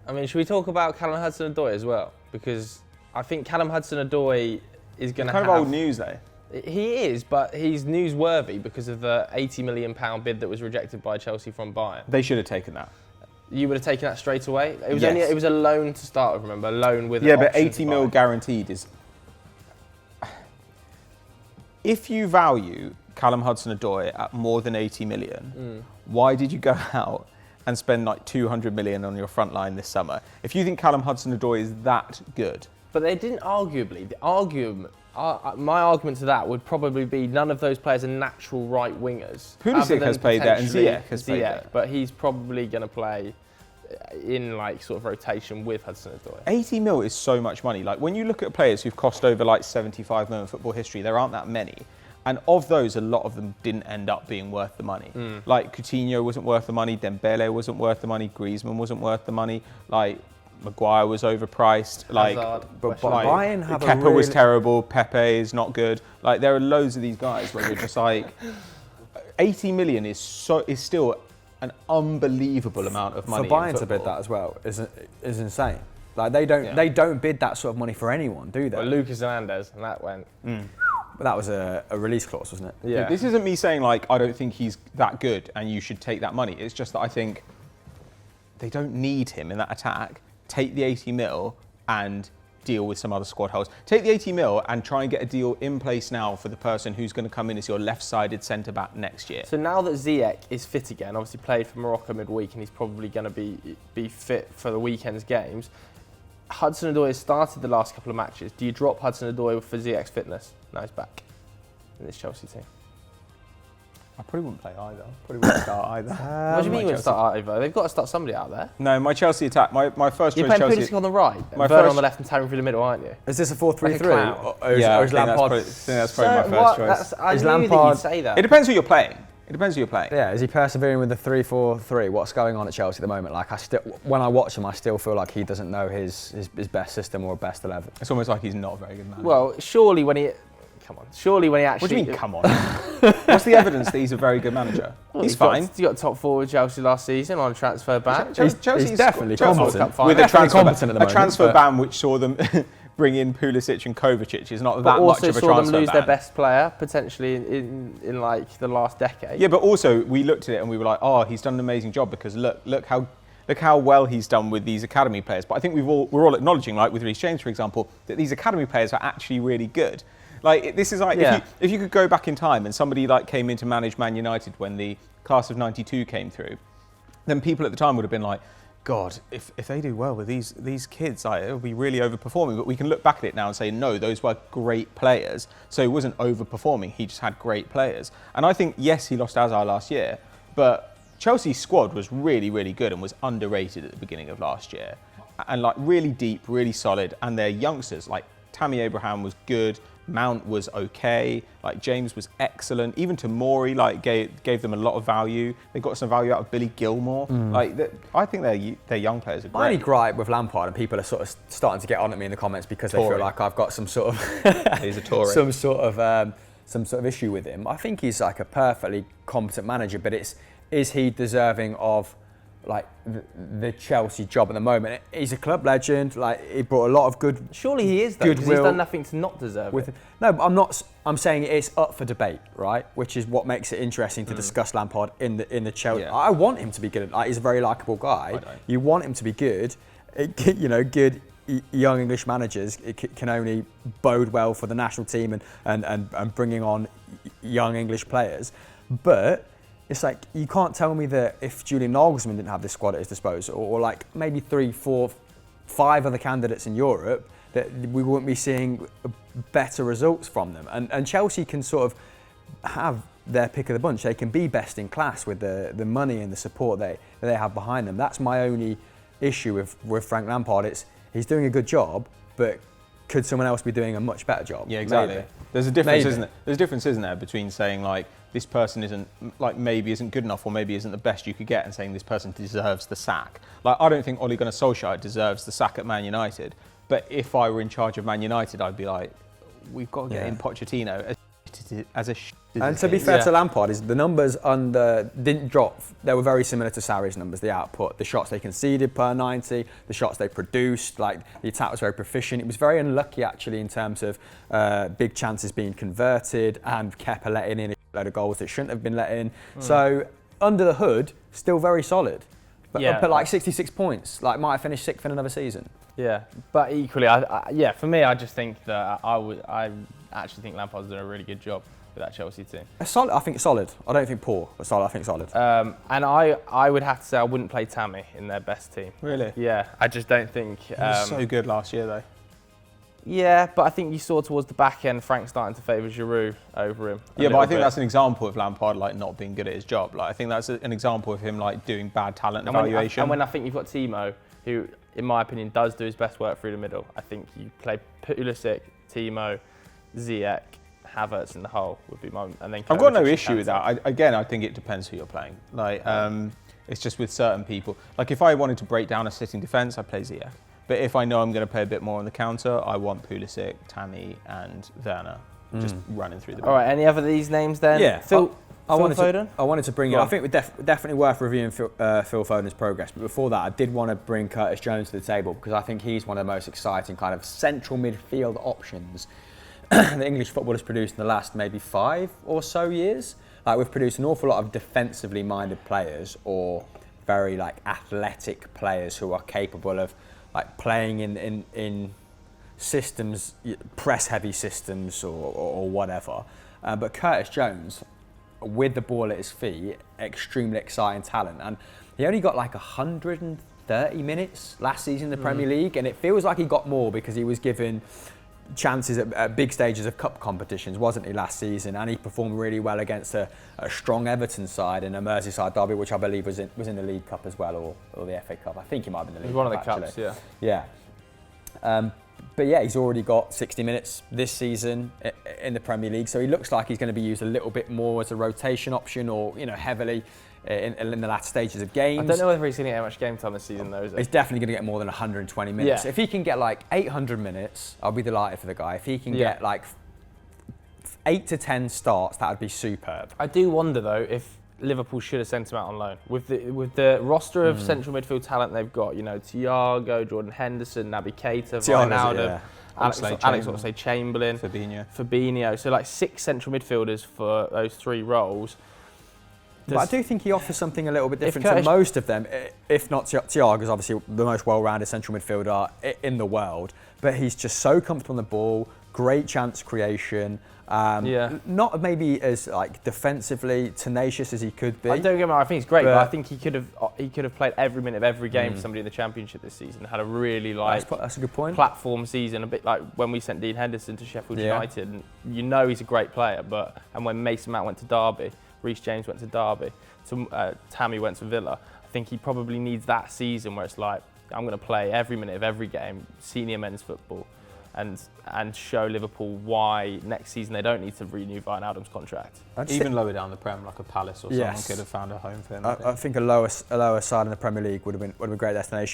I mean, should we talk about Callum Hudson-Odoi as well? Because I think Callum Hudson-Odoi is going to have... kind of old news, though. He is, but he's newsworthy because of the £80 million bid that was rejected by Chelsea from Bayern. They should have taken that. You would have taken that straight away? It was Yes. it was a loan to start with, remember? A loan with Yeah, an but option 80 to mil buy. guaranteed is... If you value Callum Hudson-Odoi at more than 80 million, why did you go out and spend like 200 million on your front line this summer? If you think Callum Hudson-Odoi is that good... But they didn't my argument to that would probably be none of those players are natural right wingers. Pulisic has played there and Ziyech has played there. But he's probably going to play in like sort of rotation with Hudson-Odoi. 80 mil is so much money. Like when you look at players who've cost over like 75 mil in football history, there aren't that many. And of those, a lot of them didn't end up being worth the money. Like Coutinho wasn't worth the money, Dembele wasn't worth the money, Griezmann wasn't worth the money. Like Maguire was overpriced. Like Bayern have Kepa was terrible. Pepe is not good. Like there are loads of these guys where you're just like, 80 million is still an unbelievable amount of money. For Bayern to bid that as well is insane. Like they don't bid that sort of money for anyone, do they? Well, Lucas Hernandez, and that went. But that was a release clause, wasn't it? Yeah. This isn't me saying like I don't think he's that good and you should take that money. It's just that I think they don't need him in that attack. Take the 80 mil and deal with some other squad holes. Take the 80 mil and try and get a deal in place now for the person who's going to come in as your left-sided centre-back next year. So now that Ziyech is fit again, obviously played for Morocco midweek and he's probably going to be fit for the weekend's games, Hudson-Odoi has started the last couple of matches. Do you drop Hudson-Odoi for Ziyech's fitness? Now he's back in this Chelsea team. I probably wouldn't play either. Probably wouldn't start either. What do you mean you wouldn't start over? They've got to start somebody out there. No, my Chelsea attack, my first You're choice playing Chelsea... Pulisic on the right, My Werner first- on the left and Taryn through the middle, aren't you? Is this a Like a 4-3-3? clown. Or is I Lampard? think that's probably my first choice. I Is knew that Lampard- you'd say that. It depends who you're playing. It depends who you're playing. Yeah, is he persevering with the 3-4-3? What's going on at Chelsea at the moment? Like when I watch him, I still feel like he doesn't know his best system or best 11. It's almost like he's not a very good man. Well, surely when he actually... What do you mean, come on? What's the evidence that he's a very good manager? He's fine. He got top forward Chelsea last season on a transfer ban. He's definitely competent. With a transfer, competent at the moment, transfer but- ban which saw them bring in Pulisic and Kovacic is not But that much also of a saw transfer them lose ban. their best player, potentially in like the last decade. Yeah, but also we looked at it and we were like, oh, he's done an amazing job because look how well he's done with these academy players. But I think we're all acknowledging, like with Reece James, for example, that these academy players are actually really good. Like this is like if you could go back in time and somebody like came in to manage Man United when the class of '92 came through, then people at the time would have been like, God, if they do well with these kids, like, it'll be really overperforming. But we can look back at it now and say, no, those were great players. So he wasn't overperforming. He just had great players. And I think, yes, he lost Hazard last year, but Chelsea's squad was really, really good and was underrated at the beginning of last year. And like really deep, really solid. And their youngsters, like Tammy Abraham was good. Mount was okay, like James was excellent. Even Tomori like gave them a lot of value. They got some value out of Billy Gilmore. I think their young players are great. My only gripe with Lampard, and people are sort of starting to get on at me in the comments because they feel like I've got some sort of he's a Tory. some sort of issue with him. I think he's like a perfectly competent manager, but is he deserving of like the Chelsea job at the moment? He's a club legend. Like he brought a lot of good. Surely he is though, because he's done nothing to not deserve it. No, but I'm not. I'm saying it's up for debate, right? Which is what makes it interesting to discuss Lampard in the Chelsea. Yeah. I want him to be good. Like, he's a very likable guy. You want him to be good. Good young English managers can only bode well for the national team and bringing on young English players, but. It's like, you can't tell me that if Julian Nagelsmann didn't have this squad at his disposal, or like maybe 3, 4, 5 other candidates in Europe, that we wouldn't be seeing better results from them. And Chelsea can sort of have their pick of the bunch. They can be best in class with the money and the support that they have behind them. That's my only issue with Frank Lampard. He's doing a good job, but could someone else be doing a much better job? Yeah, exactly. Maybe. There's a difference, isn't there? There's a difference, isn't there, between saying like this person isn't like maybe isn't good enough or maybe isn't the best you could get, and saying this person deserves the sack. Like I don't think Ole Gunnar Solskjaer deserves the sack at Man United, but if I were in charge of Man United, I'd be like, we've got to get in Pochettino as And to be fair to Lampard, the numbers didn't drop. They were very similar to Sarri's numbers. The output, the shots they conceded per 90, the shots they produced, like the attack was very proficient. It was very unlucky actually in terms of big chances being converted and Kepa letting in a load of goals that shouldn't have been let in. So under the hood, still very solid. But up at like 66 points, like might have finished 6th in another season. Yeah, but equally, for me, I just think that I actually think Lampard's done a really good job with that Chelsea team. I think solid. I don't think poor, but solid. I think solid. And I would have to say I wouldn't play Tammy in their best team. Really? Yeah, I just don't think. He was so good last year, though. Yeah, but I think you saw towards the back end Frank starting to favour Giroud over him. Yeah, but I think that's an example of Lampard like not being good at his job. Like I think that's an example of him like doing bad talent evaluation. And when I think you've got Timo, who in my opinion does do his best work through the middle, I think you play Pulisic, Timo, Ziyech, Havertz in the hole would be my. And then I've got no issue with that. I think it depends who you're playing. Like it's just with certain people. Like if I wanted to break down a sitting defence, I play Ziyech. But if I know I'm going to play a bit more on the counter, I want Pulisic, Tammy, and Werner just running through the ball. All right, any other of these names then? Yeah, Phil Foden? I wanted to bring it. I think we're definitely worth reviewing Phil Foden's progress. But before that, I did want to bring Curtis Jones to the table because I think he's one of the most exciting kind of central midfield options that English football has produced in the last maybe 5 or so years. Like we've produced an awful lot of defensively minded players or very like athletic players who are capable of like playing in systems, press-heavy systems or whatever. But Curtis Jones, with the ball at his feet, extremely exciting talent. And he only got like 130 minutes last season in the Premier League, and it feels like he got more because he was given chances at big stages of cup competitions, wasn't he, last season? And he performed really well against a strong Everton side in a Merseyside derby, which I believe was in the League Cup as well, or the FA Cup. I think he might have been in the League Cup. One of the actually. cups, yeah. Yeah. But yeah, he's already got 60 minutes this season in the Premier League, so he looks like he's going to be used a little bit more as a rotation option, or heavily in the latter stages of games. I don't know whether he's going to get much game time this season, though, is he? He's definitely going to get more than 120 minutes. Yeah. If he can get like 800 minutes, I'll be delighted for the guy. If he can get like 8 to 10 starts, that would be superb. I do wonder, though, if Liverpool should have sent him out on loan. With the roster of central midfield talent they've got, Thiago, Jordan Henderson, Naby Keita, Wijnaldum, Alex Oxlade-Chamberlain, Fabinho. So like 6 central midfielders for those 3 roles. But I do think he offers something a little bit different to most of them, if not Thiago's obviously the most well-rounded central midfielder in the world. But he's just so comfortable on the ball, great chance creation. Not maybe as like defensively tenacious as he could be. I don't get me wrong, I think he's great, but I think he could have played every minute of every game for somebody in the Championship this season. Had a really that's a good point. Platform season, a bit like when we sent Dean Henderson to Sheffield United. And he's a great player, and when Mason Mount went to Derby, Reece James went to Derby, Tammy went to Villa. I think he probably needs that season where it's like, I'm going to play every minute of every game, senior men's football, and show Liverpool why next season they don't need to renew Wijnaldum's contract. Even lower down the Prem, like a Palace or someone could have found a home for him. I think a lower side in the Premier League would have been a great destination.